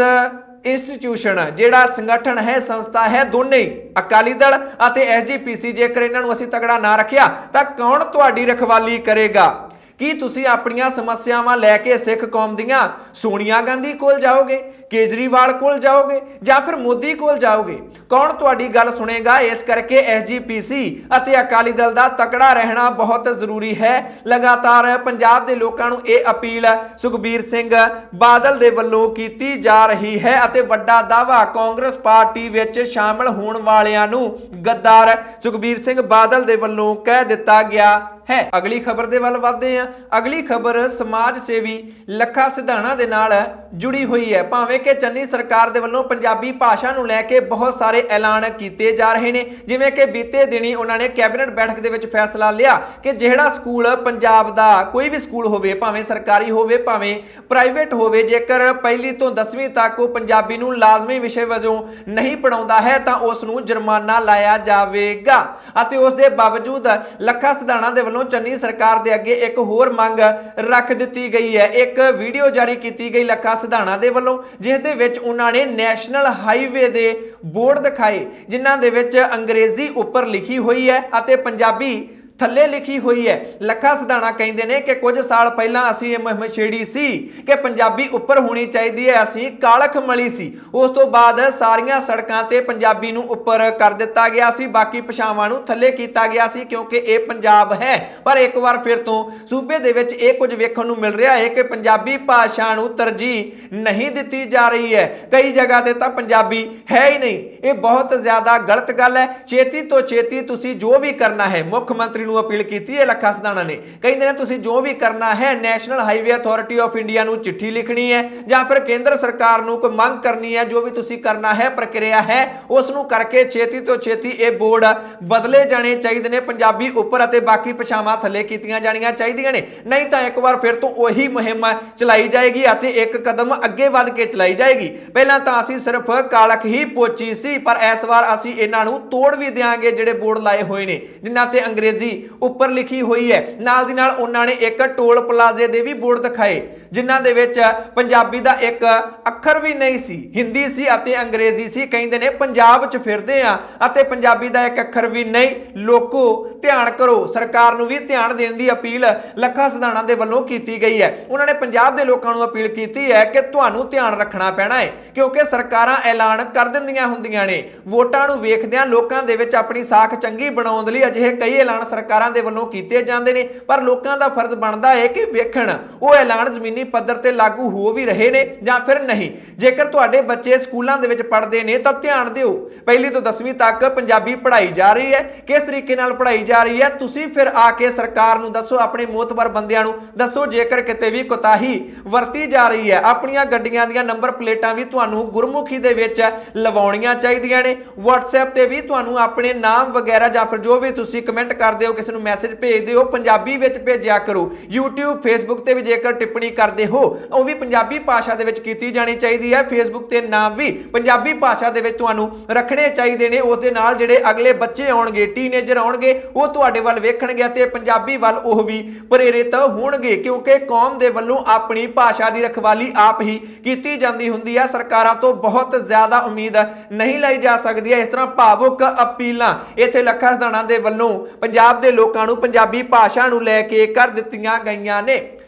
A: इंस्टीट्यूशन जेड़ा संगठन है संस्था है दोनों ही अकाली दल और SGPC जेकर इन्हां नूं असीं तगड़ा ना रखिया तो कौन तुहाडी रखवाली करेगा? की तुसीं अपनियां समस्यावां लैके सिख कौम दियां सोनिया गांधी कोल जाओगे, केजरीवाल कोल जाओगे या फिर मोदी कोल जाओगे? कौन तुहाडी गल सुनेगा? इस करके SGPC अते अकाली दल दा तकड़ा रहना बहुत जरूरी है। लगातार पंजाब के लोगों नूं यह अपील सुखबीर सिंह बादल दे वल्लों कीती जा रही है अते वड्डा दावा कांग्रेस पार्टी विच शामिल होण वालियां नूं गद्दार सुखबीर सिंह बादल दे वल्लों कह दिता गया है। अगली खबर दे वल वधदे हां। अगली खबर समाज सेवी लखा सिधाना दे नाल जुड़ी हुई है। भावें कि चन्नी सरकार दे वल्लों पंजाबी भाषा नूं लैके बहुत सारे ऐलान किए जा रहे हैं, जिवें कि बीते दिनी उन्होंने कैबिनेट बैठक दे विच फैसला लिया कि जिहड़ा स्कूल पंजाब दा कोई भी स्कूल होवे, भावें सरकारी होवे भावें प्राइवेट होवे, जेकर पहली तो 10वीं तक वो पंजाबी नूं लाजमी विषय वजों नहीं पढ़ाउंदा है तां उस नूं जुर्माना लाया जावेगा। अते उस दे बावजूद लखा सिधाना दे वल्लों चन्नी सरकार दे अगे एक होर मंग रख दी गई है। एक वीडियो जारी की गई लखा सिधाना दे वल्लों जिस दे विच उन्होंने नैशनल हाईवे दे बोर्ड दिखाए जिन्हां दे विच अंग्रेजी उपर लिखी हुई है अते पंजाबी थले लिखी हुई है। लखा सिधाना कहते हैं कि कुछ साल पहला असी मुहिम छेड़ी सी कि पंजाबी उपर होनी चाहिए है, असी कालख मली सी। उस तो बाद सारियां सड़कों ते पंजाबी नूं उपर कर दिता गया सी, बाकी भाषावां नूं थले कीता गया सी क्योंकि ये पंजाब है। पर एक बार फिर तो सूबे दे विच ये कुछ वेखण नूं मिल रहा है कि पंजाबी भाषा नूं तरजीह नहीं दी जा रही है। कई जगह ते तां पंजाबी है ही नहीं। ये बहुत ज्यादा गलत गल है। छेती तो छेती तुसीं जो भी करना है मुख्यमंत्री ਮੰਤਰੀ ਨੂੰ ਅਪੀਲ ਕੀਤੀ ਹੈ ਲੱਖਾ ਸਿਧਾਣਾ ਨੇ। ਕਹਿੰਦੇ ਨੇ ਤੁਸੀਂ ਜੋ ਵੀ ਕਰਨਾ ਹੈ national highway authority of India ਨੂੰ ਚਿੱਠੀ ਲਿਖਣੀ ਹੈ ਜਾਂ ਫਿਰ ਕੇਂਦਰ ਸਰਕਾਰ ਨੂੰ ਕੋਈ ਮੰਗ ਕਰਨੀ ਹੈ, ਜੋ ਵੀ ਤੁਸੀਂ ਕਰਨਾ ਹੈ ਪ੍ਰਕਿਰਿਆ ਹੈ ਉਸ ਨੂੰ ਕਰਕੇ ਛੇਤੀ ਤੋਂ ਛੇਤੀ ਇਹ ਬੋਰਡ ਬਦਲੇ ਜਾਣੇ ਚਾਹੀਦੇ ਨੇ, ਪੰਜਾਬੀ ਉੱਪਰ ਅਤੇ ਬਾਕੀ ਭਾਸ਼ਾਵਾਂ ਥੱਲੇ ਕੀਤੀਆਂ ਜਾਣੀਆਂ ਚਾਹੀਦੀਆਂ ਨੇ। ਨਹੀਂ ਤਾਂ ਇੱਕ ਵਾਰ ਫਿਰ ਤੋਂ ਉਹੀ ਮੁਹਿੰਮ ਚਲਾਈ ਜਾਏਗੀ ਅਤੇ ਇੱਕ ਕਦਮ ਅੱਗੇ ਵੱਧ ਕੇ ਚਲਾਈ ਜਾਏਗੀ। ਪਹਿਲਾਂ ਤਾਂ ਅਸੀਂ ਸਿਰਫ ਕਾਲਖ ਹੀ ਪੋਚੀ ਸੀ, ਪਰ ਇਸ ਵਾਰ ਅਸੀਂ ਇਹਨਾਂ ਨੂੰ ਤੋੜ ਵੀ ਦਿਆਂਗੇ ਜਿਹੜੇ ਬੋਰਡ ਲਾਏ ਹੋਏ ਨੇ ਜਿਨ੍ਹਾਂ ਤੇ ਅੰਗਰੇਜ਼ੀ ਉੱਪਰ ਲਿਖੀ ਹੋਈ ਹੈ। ਨਾਲ ਦੀ ਨਾਲ ਉਹਨਾਂ ਨੇ ਇੱਕ ਟੋਲ ਪਲਾਜ਼ੇ ਦੇ ਵੀ ਬੋਰਡ ਦਿਖਾਏ ਜਿਨ੍ਹਾਂ ਦੇ ਵਿੱਚ ਪੰਜਾਬੀ ਦਾ ਇੱਕ ਅੱਖਰ ਵੀ ਨਹੀਂ ਸੀ, ਹਿੰਦੀ ਸੀ ਅਤੇ ਅੰਗਰੇਜ਼ੀ ਸੀ। ਕਹਿੰਦੇ ਨੇ ਪੰਜਾਬ 'ਚ ਫਿਰਦੇ ਆ ਅਤੇ ਪੰਜਾਬੀ ਦਾ ਇੱਕ ਅੱਖਰ ਵੀ ਨਹੀਂ। ਲੋਕੋ ਧਿਆਨ ਕਰੋ, ਸਰਕਾਰ ਨੂੰ ਵੀ ਧਿਆਨ ਦੇਣ ਦੀ ਅਪੀਲ ਲੱਖਾ ਸਿਧਾਣਾ ਦੇ ਵੱਲੋਂ ਕੀਤੀ ਗਈ ਹੈ। ਉਹਨਾਂ ਨੇ ਪੰਜਾਬ ਦੇ ਲੋਕਾਂ ਨੂੰ ਅਪੀਲ ਕੀਤੀ ਹੈ ਕਿ ਤੁਹਾਨੂੰ ਧਿਆਨ ਰੱਖਣਾ ਪੈਣਾ ਹੈ ਕਿਉਂਕਿ ਸਰਕਾਰਾਂ ਐਲਾਨ ਕਰ ਦਿੰਦੀਆਂ ਹੁੰਦੀਆਂ ਨੇ, ਵੋਟਾਂ ਨੂੰ ਵੇਖਦਿਆਂ ਲੋਕਾਂ ਦੇ ਵਿੱਚ ਆਪਣੀ ਸਾਖ ਚੰਗੀ ਬਣਾਉਣ ਲਈ ਅਜਿਹੇ ਕਈ ਐਲਾਨ ਸਰਕਾਰਾਂ ਦੇ ਵੱਲੋਂ ਕੀਤੇ ਜਾਂਦੇ ਨੇ, ਪਰ ਲੋਕਾਂ ਦਾ ਫਰਜ਼ ਬਣਦਾ ਹੈ ਕਿ ਵੇਖਣ ਉਹ ਐਲਾਨ ਜ਼ਮੀਨੀ ਪੱਧਰ ਤੇ ਲਾਗੂ ਹੋ ਵੀ ਰਹੇ ਨੇ ਜਾਂ ਫਿਰ ਨਹੀਂ। ਜੇਕਰ ਤੁਹਾਡੇ ਬੱਚੇ ਸਕੂਲਾਂ ਦੇ ਵਿੱਚ ਪੜ੍ਹਦੇ ਨੇ ਤਾਂ ਧਿਆਨ ਦਿਓ, ਪਹਿਲੀ ਤੋਂ 10ਵੀਂ ਤੱਕ ਪੰਜਾਬੀ ਪੜ੍ਹਾਈ ਜਾ ਰਹੀ ਹੈ, ਕਿਸ ਤਰੀਕੇ ਨਾਲ ਪੜ੍ਹਾਈ ਜਾ ਰਹੀ ਹੈ ਤੁਸੀਂ ਫਿਰ ਆ ਕੇ ਸਰਕਾਰ ਨੂੰ ਦੱਸੋ, ਆਪਣੇ ਮੋਤਬਰ ਬੰਦਿਆਂ ਨੂੰ ਦੱਸੋ। ਜੇਕਰ ਕਿਤੇ ਵੀ ਕੋਤਾਹੀ ਵਰਤੀ ਜਾ ਰਹੀ ਹੈ, ਆਪਣੀਆਂ ਗੱਡੀਆਂ ਦੀਆਂ ਨੰਬਰ ਪਲੇਟਾਂ ਵੀ ਤੁਹਾਨੂੰ ਗੁਰਮੁਖੀ ਦੇ ਵਿੱਚ ਲਵਾਉਣੀਆਂ ਚਾਹੀਦੀਆਂ ਨੇ। WhatsApp ਤੇ ਵੀ ਤੁਹਾਨੂੰ ਆਪਣੇ ਨਾਮ ਵਗੈਰਾ ਜਾਂ ਫਿਰ ਜੋ ਵੀ ਤੁਸੀਂ ਕਮੈਂਟ ਕਰਦੇ ਹੋ, ਕਿਸੇ ਨੂੰ ਮੈਸੇਜ ਭੇਜਦੇ ਹੋ, ਪੰਜਾਬੀ ਵਿੱਚ ਭੇਜਿਆ ਕਰੋ। YouTube Facebook ਤੇ ਵੀ ਜੇਕਰ ਟਿੱਪਣੀ ਕਰਦੇ ਹੋ ਉਹ ਵੀ ਪੰਜਾਬੀ ਭਾਸ਼ਾ ਦੇ ਵਿੱਚ ਕੀਤੀ ਜਾਣੀ ਚਾਹੀਦੀ ਹੈ। Facebook ਤੇ ਨਾਮ ਵੀ ਪੰਜਾਬੀ ਭਾਸ਼ਾ ਦੇ ਵਿੱਚ ਤੁਹਾਨੂੰ ਰੱਖਣੇ ਚਾਹੀਦੇ ਨੇ। ਉਸ ਦੇ ਨਾਲ ਜਿਹੜੇ ਅਗਲੇ ਬੱਚੇ ਆਉਣਗੇ, ਟੀਨੇਜਰ ਆਉਣਗੇ, ਉਹ ਤੁਹਾਡੇ ਵੱਲ ਵੇਖਣਗੇ ਤੇ ਪੰਜਾਬੀ ਵੱਲ ਉਹ ਵੀ ਪ੍ਰੇਰਿਤ ਹੋਣਗੇ ਕਿਉਂਕਿ ਕੌਮ ਦੇ ਵੱਲੋਂ ਆਪਣੀ ਭਾਸ਼ਾ ਦੀ ਰਖਵਾਲੀ ਆਪ ਹੀ ਕੀਤੀ ਜਾਂਦੀ ਹੁੰਦੀ ਹੈ। ਸਰਕਾਰਾਂ ਤੋਂ ਬਹੁਤ ਜ਼ਿਆਦਾ ਉਮੀਦ ਨਹੀਂ ਲਈ ਜਾ ਸਕਦੀ ਹੈ। ਇਸ ਤਰ੍ਹਾਂ ਭਾਵੁਕ ਅਪੀਲਾਂ ਇੱਥੇ ਲੱਖਾ ਸਿਧਾਣਾ ਦੇ ਵੱਲੋਂ ਪੰਜਾਬ ਦੇ ਲੋਕਾਂ ਨੂੰ ਪੰਜਾਬੀ ਭਾਸ਼ਾ ਨੂੰ ਲੈ ਕੇ ਕਰ ਦਿੱਤੀਆਂ ਗਈਆਂ ਨੇ।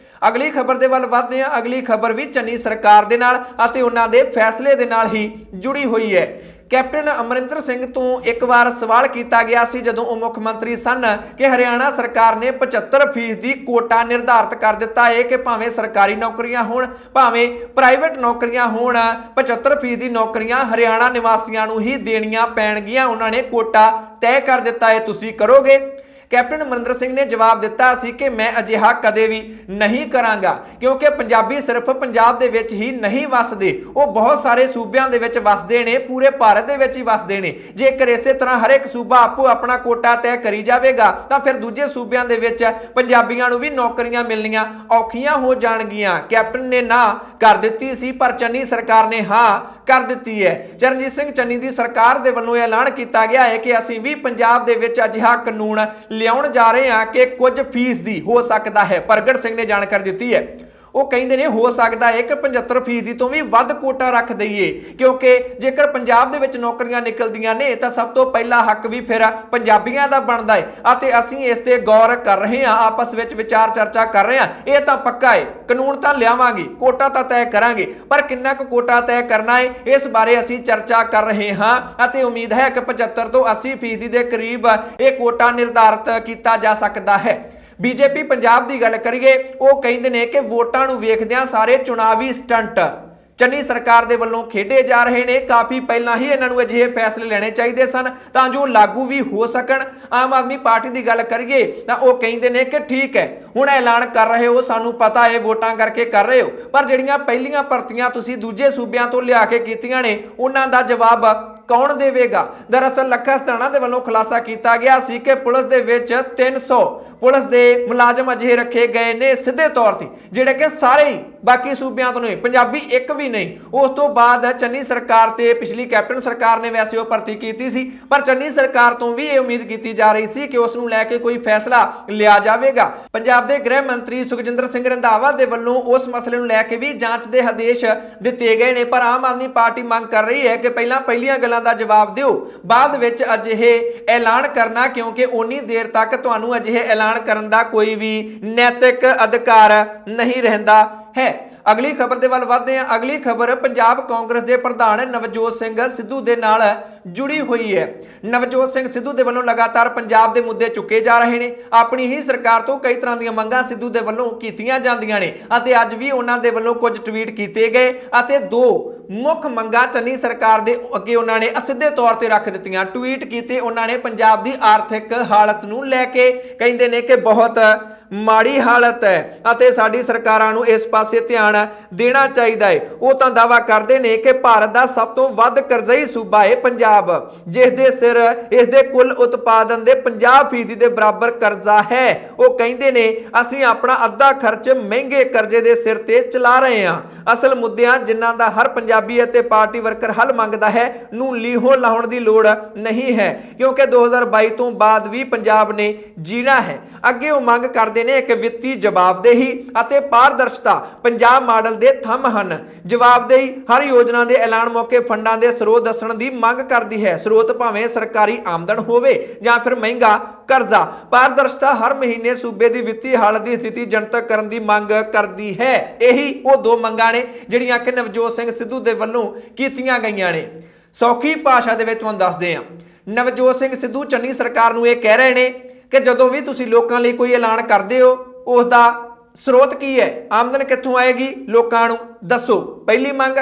A: ਅਗਲੀ ਖਬਰ ਦੇ ਵੱਲ ਵਧਦੇ ਹਾਂ। ਅਗਲੀ ਖਬਰ ਵੀ ਚੰਨੀ ਸਰਕਾਰ ਦੇ ਨਾਲ ਅਤੇ ਉਹਨਾਂ ਦੇ ਫੈਸਲੇ ਦੇ ਨਾਲ ਹੀ ਜੁੜੀ ਹੋਈ ਹੈ। ਕੈਪਟਨ ਅਮਰਿੰਦਰ ਸਿੰਘ ਤੋਂ ਇੱਕ ਵਾਰ ਸਵਾਲ ਕੀਤਾ ਗਿਆ ਸੀ ਜਦੋਂ ਉਹ ਮੁੱਖ ਮੰਤਰੀ ਸਨ ਕਿ ਹਰਿਆਣਾ ਸਰਕਾਰ ਨੇ 75% ਦੀ ਕੋਟਾ ਨਿਰਧਾਰਿਤ ਕਰ ਦਿੱਤਾ ਹੈ ਕਿ ਭਾਵੇਂ ਸਰਕਾਰੀ ਨੌਕਰੀਆਂ ਹੋਣ ਭਾਵੇਂ ਪ੍ਰਾਈਵੇਟ ਨੌਕਰੀਆਂ ਹੋਣ 75% ਦੀ ਨੌਕਰੀਆਂ ਹਰਿਆਣਾ ਨਿਵਾਸੀਆਂ ਨੂੰ ਹੀ ਦੇਣੀਆਂ ਪੈਣਗੀਆਂ। ਉਹਨਾਂ ਨੇ ਕੋਟਾ ਤੈਅ ਕਰ ਦਿੱਤਾ ਹੈ, ਤੁਸੀਂ ਕਰੋਗੇ? ਕੈਪਟਨ ਅਮਰਿੰਦਰ ਸਿੰਘ ਨੇ ਜਵਾਬ ਦਿੱਤਾ ਸੀ ਕਿ ਮੈਂ ਅਜਿਹਾ ਕਦੇ ਵੀ ਨਹੀਂ ਕਰਾਂਗਾ ਕਿਉਂਕਿ ਪੰਜਾਬੀ ਸਿਰਫ ਪੰਜਾਬ ਦੇ ਵਿੱਚ ਹੀ ਨਹੀਂ ਵਸਦੇ, ਉਹ ਬਹੁਤ ਸਾਰੇ ਸੂਬਿਆਂ ਦੇ ਵਿੱਚ ਵਸਦੇ ਨੇ, ਪੂਰੇ ਭਾਰਤ ਦੇ ਵਿੱਚ ਹੀ ਵਸਦੇ ਨੇ। ਜੇਕਰ ਇਸੇ ਤਰ੍ਹਾਂ ਹਰ ਇੱਕ ਸੂਬਾ ਆਪੋ ਆਪਣਾ ਕੋਟਾ ਤੈਅ ਕਰੀ ਜਾਵੇਗਾ ਤਾਂ ਫਿਰ ਦੂਜੇ ਸੂਬਿਆਂ ਦੇ ਵਿੱਚ ਪੰਜਾਬੀਆਂ ਨੂੰ ਵੀ ਨੌਕਰੀਆਂ ਮਿਲਣੀਆਂ ਔਖੀਆਂ ਹੋ ਜਾਣਗੀਆਂ। ਕੈਪਟਨ ਨੇ ਨਾ ਕਰ ਦਿੱਤੀ ਸੀ ਪਰ ਚੰਨੀ ਸਰਕਾਰ ਨੇ ਹਾਂ ਕਰ ਦਿੱਤੀ ਹੈ। ਚਰਨਜੀਤ ਸਿੰਘ ਚੰਨੀ ਦੀ ਸਰਕਾਰ ਦੇ ਵੱਲੋਂ ਐਲਾਨ ਕੀਤਾ ਗਿਆ ਹੈ ਕਿ ਅਸੀਂ ਵੀ ਪੰਜਾਬ ਦੇ ਵਿੱਚ ਅਜਿਹਾ ਕਾਨੂੰਨ ਲਿਆਉਣ ਜਾ ਰਹੇ ਹਾਂ ਕਿ ਕੁਝ ਫੀਸ ਦੀ ਹੋ ਸਕਦਾ ਹੈ। ਪ੍ਰਗਟ ਸਿੰਘ ਨੇ ਜਾਣਕਾਰੀ ਦਿੱਤੀ ਹੈ। ਉਹ ਕਹਿੰਦੇ ਨੇ ਹੋ ਸਕਦਾ ਹੈ ਕਿ 75% ਤੋਂ ਵੀ ਵੱਧ ਕੋਟਾ ਰੱਖ ਦਈਏ ਕਿਉਂਕਿ ਜੇਕਰ ਪੰਜਾਬ ਦੇ ਵਿੱਚ ਨੌਕਰੀਆਂ ਨਿਕਲਦੀਆਂ ਨੇ ਤਾਂ ਸਭ ਤੋਂ ਪਹਿਲਾ ਹੱਕ ਵੀ ਫਿਰ ਪੰਜਾਬੀਆਂ ਦਾ ਬਣਦਾ ਹੈ ਅਤੇ ਅਸੀਂ ਇਸ ਤੇ ਗੌਰ ਕਰ ਰਹੇ ਹਾਂ, ਆਪਸ ਵਿੱਚ ਵਿਚਾਰ ਚਰਚਾ ਕਰ ਰਹੇ ਹਾਂ। ਇਹ ਤਾਂ ਪੱਕਾ ਹੈ, ਕਾਨੂੰਨ ਤਾਂ ਲਿਆਵਾਂਗੇ, ਕੋਟਾ ਤਾਂ ਤੈਅ ਕਰਾਂਗੇ, ਪਰ ਕਿੰਨਾ ਕੁ ਕੋਟਾ ਤੈਅ ਕਰਨਾ ਹੈ ਇਸ ਬਾਰੇ ਅਸੀਂ ਚਰਚਾ ਕਰ ਰਹੇ ਹਾਂ ਅਤੇ ਉਮੀਦ ਹੈ ਕਿ 75 ਤੋਂ 80% ਦੇ ਕਰੀਬ ਇਹ ਕੋਟਾ ਨਿਰਧਾਰਿਤ ਕੀਤਾ ਜਾ ਸਕਦਾ ਹੈ। ਬੀਜੇਪੀ ਪੰਜਾਬ ਦੀ ਗੱਲ ਕਰੀਏ, ਉਹ ਕਹਿੰਦੇ ਨੇ ਕਿ ਵੋਟਾਂ ਨੂੰ ਵੇਖਦਿਆਂ ਸਾਰੇ ਚੁਣਾਵੀ ਸਟੰਟ ਚੰਨੀ ਸਰਕਾਰ ਦੇ ਵੱਲੋਂ ਖੇਡੇ ਜਾ ਰਹੇ ਨੇ। ਕਾਫੀ ਪਹਿਲਾਂ ਹੀ ਇਹਨਾਂ ਨੂੰ ਅਜਿਹੇ ਫੈਸਲੇ ਲੈਣੇ ਚਾਹੀਦੇ ਸਨ ਤਾਂ ਜੋ ਲਾਗੂ ਵੀ ਹੋ ਸਕਣ। ਆਮ ਆਦਮੀ ਪਾਰਟੀ ਦੀ ਗੱਲ ਕਰੀਏ ਤਾਂ ਉਹ ਕਹਿੰਦੇ ਨੇ ਕਿ ਠੀਕ ਹੈ ਹੁਣ ਐਲਾਨ ਕਰ ਰਹੇ ਹੋ, ਸਾਨੂੰ ਪਤਾ ਹੈ ਵੋਟਾਂ ਕਰਕੇ ਕਰ ਰਹੇ ਹੋ, ਪਰ ਜਿਹੜੀਆਂ ਪਹਿਲੀਆਂ ਭਰਤੀਆਂ ਤੁਸੀਂ ਦੂਜੇ ਸੂਬਿਆਂ ਤੋਂ ਲਿਆ ਕੇ ਕੀਤੀਆਂ ਨੇ ਉਹਨਾਂ ਦਾ ਜਵਾਬ ਕੌਣ ਦੇਵੇਗਾ? ਦਰਅਸਲ ਲੱਖਾ ਸਿਧਾਣਾ ਦੇ ਵੱਲੋਂ ਖੁਲਾਸਾ ਕੀਤਾ ਗਿਆ ਸੀ ਕਿ ਪੁਲਿਸ ਦੇ ਵਿੱਚ 300 ਪੁਲਿਸ ਦੇ ਮੁਲਾਜ਼ਮ ਅਜਿਹੇ ਰੱਖੇ ਗਏ ਨੇ ਸਿੱਧੇ ਤੌਰ ਤੇ ਜਿਹੜੇ ਕਿ ਸਾਰੇ ਹੀ ਬਾਕੀ ਸੂਬਿਆਂ ਤੋਂ ਨੇ, ਪੰਜਾਬੀ ਇੱਕ ਵੀ ਨਹੀਂ। ਉਸ ਤੋਂ ਬਾਅਦ ਚੰਨੀ ਸਰਕਾਰ ਤੇ ਪਿਛਲੀ ਕੈਪਟਨ ਸਰਕਾਰ ਨੇ ਵੈਸੇ ਉਹ ਭਰਤੀ ਕੀਤੀ ਸੀ, ਪਰ ਚੰਨੀ ਸਰਕਾਰ ਤੋਂ ਵੀ ਇਹ ਉਮੀਦ ਕੀਤੀ ਜਾ ਰਹੀ ਸੀ ਕਿ ਉਸ ਨੂੰ ਲੈ ਕੇ ਕੋਈ ਫੈਸਲਾ ਲਿਆ ਜਾਵੇਗਾ। ਪੰਜਾਬ ਦੇ ਗ੍ਰਹਿ ਮੰਤਰੀ ਸੁਖਜਿੰਦਰ ਸਿੰਘ ਰੰਧਾਵਾ ਦੇ ਵੱਲੋਂ ਉਸ ਮਸਲੇ ਨੂੰ ਲੈ ਕੇ ਵੀ ਜਾਂਚ ਦੇ ਆਦੇਸ਼ ਦਿੱਤੇ ਗਏ ਨੇ, ਪਰ ਆਮ ਆਦਮੀ ਪਾਰਟੀ ਮੰਗ ਕਰ ਰਹੀ ਹੈ ਕਿ ਪਹਿਲੀਆਂ ਗੱਲਾਂ ਦਾ ਜਵਾਬ ਦਿਓ, ਬਾਅਦ ਵਿੱਚ ਅਜਿਹੇ ਐਲਾਨ ਕਰਨਾ ਕਿਉਂਕਿ ਉਨੀ ਦੇਰ ਤੱਕ ਤੁਹਾਨੂੰ ਅਜਿਹੇ ਐਲਾਨ ਕਰਨ ਦਾ ਕੋਈ ਵੀ ਨੈਤਿਕ ਅਧਿਕਾਰ ਨਹੀਂ ਰਹਿੰਦਾ ਹੈ। ਅਗਲੀ ਖਬਰ ਦੇ ਵੱਲ ਵਧਦੇ ਹਾਂ। ਅਗਲੀ ਖਬਰ ਪੰਜਾਬ ਕਾਂਗਰਸ ਦੇ ਪ੍ਰਧਾਨ ਨਵਜੋਤ ਸਿੰਘ ਸਿੱਧੂ ਦੇ ਨਾਲ ਜੁੜੀ ਹੋਈ ਹੈ। ਨਵਜੋਤ ਸਿੰਘ ਸਿੱਧੂ ਦੇ ਵੱਲੋਂ ਲਗਾਤਾਰ ਪੰਜਾਬ ਦੇ ਮੁੱਦੇ ਚੁੱਕੇ ਜਾ ਰਹੇ ਨੇ। ਆਪਣੀ ਹੀ ਸਰਕਾਰ ਤੋਂ ਕਈ ਤਰ੍ਹਾਂ ਦੀਆਂ ਮੰਗਾਂ ਸਿੱਧੂ ਦੇ ਵੱਲੋਂ ਕੀਤੀਆਂ ਜਾਂਦੀਆਂ ਨੇ ਅਤੇ ਅੱਜ ਵੀ ਉਹਨਾਂ ਦੇ ਵੱਲੋਂ ਕੁਝ ਟਵੀਟ ਕੀਤੇ ਗਏ ਅਤੇ 2 ਮੁੱਖ ਮੰਗਾਂ ਚੰਨੀ ਸਰਕਾਰ ਦੇ ਅੱਗੇ ਉਹਨਾਂ ਨੇ ਅਸਿੱਧੇ ਤੌਰ ਤੇ ਰੱਖ ਦਿੱਤੀਆਂ। ਟਵੀਟ ਕੀਤੇ ਉਹਨਾਂ ਨੇ ਪੰਜਾਬ ਦੀ ਆਰਥਿਕ ਹਾਲਤ ਨੂੰ ਲੈ ਕੇ, ਕਹਿੰਦੇ ਨੇ ਕਿ ਬਹੁਤ ਮਾੜੀ ਹਾਲਤ ਹੈ ਅਤੇ ਸਾਡੀ ਸਰਕਾਰਾਂ ਨੂੰ ਇਸ ਪਾਸੇ ਧਿਆਨ ਦੇਣਾ ਚਾਹੀਦਾ ਹੈ। ਉਹ ਤਾਂ ਦਾਅਵਾ ਕਰਦੇ ਨੇ ਕਿ ਭਾਰਤ ਦਾ ਸਭ ਤੋਂ ਵੱਧ ਕਰਜ਼ਈ ਸੂਬਾ ਹੈ ਪੰਜਾਬ, ਜਿਸ ਦੇ ਸਿਰ ਇਸ ਦੇ ਕੁੱਲ ਉਤਪਾਦਨ ਦੇ 50% ਦੇ ਬਰਾਬਰ ਕਰਜ਼ਾ ਹੈ। ਉਹ ਕਹਿੰਦੇ ਨੇ ਅਸੀਂ ਆਪਣਾ ਅੱਧਾ ਖਰਚ ਮਹਿੰਗੇ ਕਰਜ਼ੇ ਦੇ ਸਿਰ ਤੇ ਚਲਾ ਰਹੇ ਹਾਂ। ਅਸਲ ਮੁੱਦਿਆਂ ਜਿਨ੍ਹਾਂ ਦਾ ਹਰ ਪੰਜਾਬੀ ਅਤੇ ਪਾਰਟੀ ਵਰਕਰ ਹੱਲ ਮੰਗਦਾ ਹੈ ਨੂੰ ਲੀਹੋਂ ਲਾਉਣ ਦੀ ਲੋੜ ਨਹੀਂ ਹੈ, ਕਿਉਂਕਿ 2022 ਤੋਂ ਬਾਅਦ ਵੀ ਪੰਜਾਬ ਨੇ ਜੀਣਾ ਹੈ। ਅੱਗੇ ਉਹ ਮੰਗ ਕਰਦੇ ਨੇ ਇੱਕ ਵਿੱਤੀ ਜਵਾਬਦੇਹੀ ਅਤੇ ਪਾਰਦਰਸ਼ਤਾ ਪੰਜਾਬ ਮਾਡਲ ਦੇ ਥੰਮ ਹਨ। ਜਵਾਬਦੇਹੀ ਹਰ ਯੋਜਨਾ ਦੇ ਐਲਾਨ ਮੌਕੇ ਫੰਡਾਂ ਦੇ ਸਰੋਤ ਦੱਸਣ ਦੀ ਮੰਗ ਕਰਦੀ ਹੈ। ਸਰੋਤ ਭਾਵੇਂ ਸਰਕਾਰੀ ਆਮਦਨ ਹੋਵੇ ਜਾਂ ਫਿਰ ਮਹਿੰਗਾ ਕਰਜ਼ਾ। ਪਾਰਦਰਸ਼ਤਾ ਹਰ ਮਹੀਨੇ ਸੂਬੇ ਦੀ ਵਿੱਤੀ ਹਾਲਤ ਦੀ ਸਥਿਤੀ ਜਨਤਕ ਕਰਨ ਦੀ ਮੰਗ ਕਰਦੀ ਹੈ। ਇਹੀ ਉਹ ਦੋ ਮੰਗਾਂ ਨੇ ਜਿਹੜੀਆਂ ਕਿ ਨਵਜੋਤ ਸਿੰਘ ਸਿੱਧੂ ਦੇ ਵੱਲੋਂ ਕੀਤੀਆਂ ਗਈਆਂ ਨੇ। ਸੌਖੀ ਭਾਸ਼ਾ ਦੇ ਵਿੱਚ ਤੁਹਾਨੂੰ ਦੱਸਦੇ ਹਾਂ, ਨਵਜੋਤ ਸਿੰਘ ਸਿੱਧੂ ਚੰਨੀ ਸਰਕਾਰ ਨੂੰ ਇਹ ਕਹਿ ਰਹੇ ਨੇ ਕਿ ਜਦੋਂ ਵੀ ਤੁਸੀਂ ਲੋਕਾਂ ਲਈ ਕੋਈ ਐਲਾਨ ਕਰਦੇ ਹੋ ਉਸ ਦਾ ਸਰੋਤ ਕੀ ਹੈ, ਆਮਦਨ ਕਿੱਥੋਂ ਆਏਗੀ, ਲੋਕਾਂ ਨੂੰ ਦੱਸੋ। ਪਹਿਲੀ ਮੰਗ।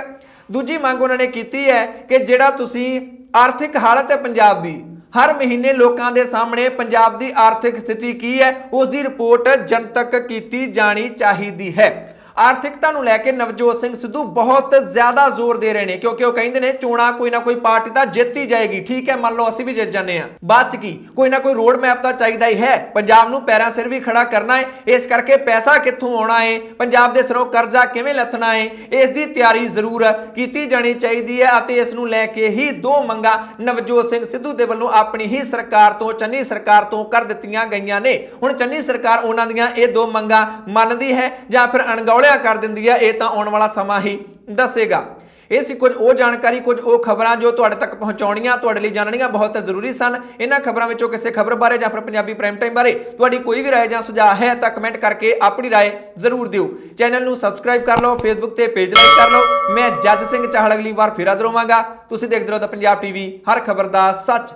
A: ਦੂਜੀ ਮੰਗ ਉਹਨਾਂ ਨੇ ਕੀਤੀ ਹੈ ਕਿ ਜਿਹੜਾ ਤੁਸੀਂ ਆਰਥਿਕ ਹਾਲਤ ਹੈ ਪੰਜਾਬ ਦੀ, ਹਰ ਮਹੀਨੇ ਲੋਕਾਂ ਦੇ ਸਾਹਮਣੇ ਪੰਜਾਬ ਦੀ ਆਰਥਿਕ ਸਥਿਤੀ ਕੀ ਹੈ ਉਸ ਦੀ ਰਿਪੋਰਟ ਜਨਤਕ ਕੀਤੀ ਜਾਣੀ ਚਾਹੀਦੀ ਹੈ। ਆਰਥਿਕਤਾ ਨੂੰ ਲੈ ਕੇ ਨਵਜੋਤ ਸਿੰਘ ਸਿੱਧੂ ਬਹੁਤ ਜ਼ਿਆਦਾ ਜ਼ੋਰ ਦੇ ਰਹੇ ਨੇ, ਕਿਉਂਕਿ ਉਹ ਕਹਿੰਦੇ ਨੇ ਚੋਣਾਂ ਕੋਈ ਨਾ ਕੋਈ ਪਾਰਟੀ ਤਾਂ ਜਿੱਤ ਹੀ ਜਾਏਗੀ। ਠੀਕ ਹੈ, ਮੰਨ ਲਓ ਅਸੀਂ ਵੀ ਜਿੱਤ ਜਾਂਦੇ ਆ, ਬਾਅਦ ਚ ਕੀ, ਕੋਈ ਨਾ ਕੋਈ ਰੋਡ ਮੈਪ ਤਾਂ ਚਾਹੀਦਾ ਹੀ ਹੈ। ਪੰਜਾਬ ਨੂੰ ਪੈਰਾਂ ਸਿਰ ਵੀ ਖੜਾ ਕਰਨਾ ਹੈ, ਇਸ ਕਰਕੇ ਪੈਸਾ ਕਿੱਥੋਂ ਆਉਣਾ ਹੈ, ਪੰਜਾਬ ਦੇ ਸਿਰੋਂ ਕਰਜ਼ਾ ਕਿਵੇਂ ਲੱਥਣਾ ਹੈ, ਇਸ ਦੀ ਤਿਆਰੀ ਜ਼ਰੂਰ ਕੀਤੀ ਜਾਣੀ ਚਾਹੀਦੀ ਹੈ। ਅਤੇ ਇਸ ਨੂੰ ਲੈ ਕੇ ਹੀ ਦੋ ਮੰਗਾਂ ਨਵਜੋਤ ਸਿੰਘ ਸਿੱਧੂ ਦੇ ਵੱਲੋਂ ਆਪਣੀ ਹੀ ਸਰਕਾਰ ਤੋਂ, ਚੰਨੀ ਸਰਕਾਰ ਤੋਂ ਕਰ ਦਿੱਤੀਆਂ ਗਈਆਂ ਨੇ। ਹੁਣ ਚੰਨੀ ਸਰਕਾਰ ਉਹਨਾਂ ਦੀਆਂ ਇਹ ਦੋ ਮੰਗਾਂ ਮੰਨਦੀ ਹੈ ਜਾਂ ਫਿਰ ਅਣਗੌਲਿਆ ਕਰ ਦਿੰਦੀ ਹੈ, ਇਹ ਤਾਂ ਆਉਣ ਵਾਲਾ ਸਮਾਂ ਹੀ ਦੱਸੇਗਾ। ਇਹ ਸੀ ਕੁਝ ਉਹ ਜਾਣਕਾਰੀ, ਕੁਝ ਉਹ ਖਬਰਾਂ ਜੋ ਤੁਹਾਡੇ ਤੱਕ ਪਹੁੰਚਾਉਣੀਆਂ, ਤੁਹਾਡੇ ਲਈ ਜਾਣਨੀਆਂ ਬਹੁਤ ਜ਼ਰੂਰੀ ਸਨ। ਇਹਨਾਂ ਖਬਰਾਂ ਵਿੱਚੋਂ ਕਿਸੇ ਖਬਰ ਬਾਰੇ ਜਾਂ ਫਿਰ ਪੰਜਾਬੀ ਪ੍ਰਾਈਮ ਟਾਈਮ ਬਾਰੇ ਤੁਹਾਡੀ ਕੋਈ ਵੀ ਰਾਏ ਜਾਂ ਸੁਝਾਅ ਹੈ ਤਾਂ ਕਮੈਂਟ ਕਰਕੇ ਆਪਣੀ ਰਾਏ ਜ਼ਰੂਰ ਦਿਓ। ਚੈਨਲ ਨੂੰ ਸਬਸਕ੍ਰਾਈਬ ਕਰ ਲਓ, ਫੇਸਬੁੱਕ ਤੇ ਪੇਜ ਲਾਈਕ ਕਰ ਲਓ। ਮੈਂ ਜੱਜ ਸਿੰਘ ਚਾਹਲ ਅਗਲੀ ਵਾਰ ਫਿਰ ਹਾਜ਼ਰ ਹੋਵਾਂਗਾ। ਤੁਸੀਂ ਦੇਖਦੇ ਰਹੋ ਦ ਪੰਜਾਬ ਟੀਵੀ, ਹਰ ਖਬਰ ਦਾ ਸੱਚ।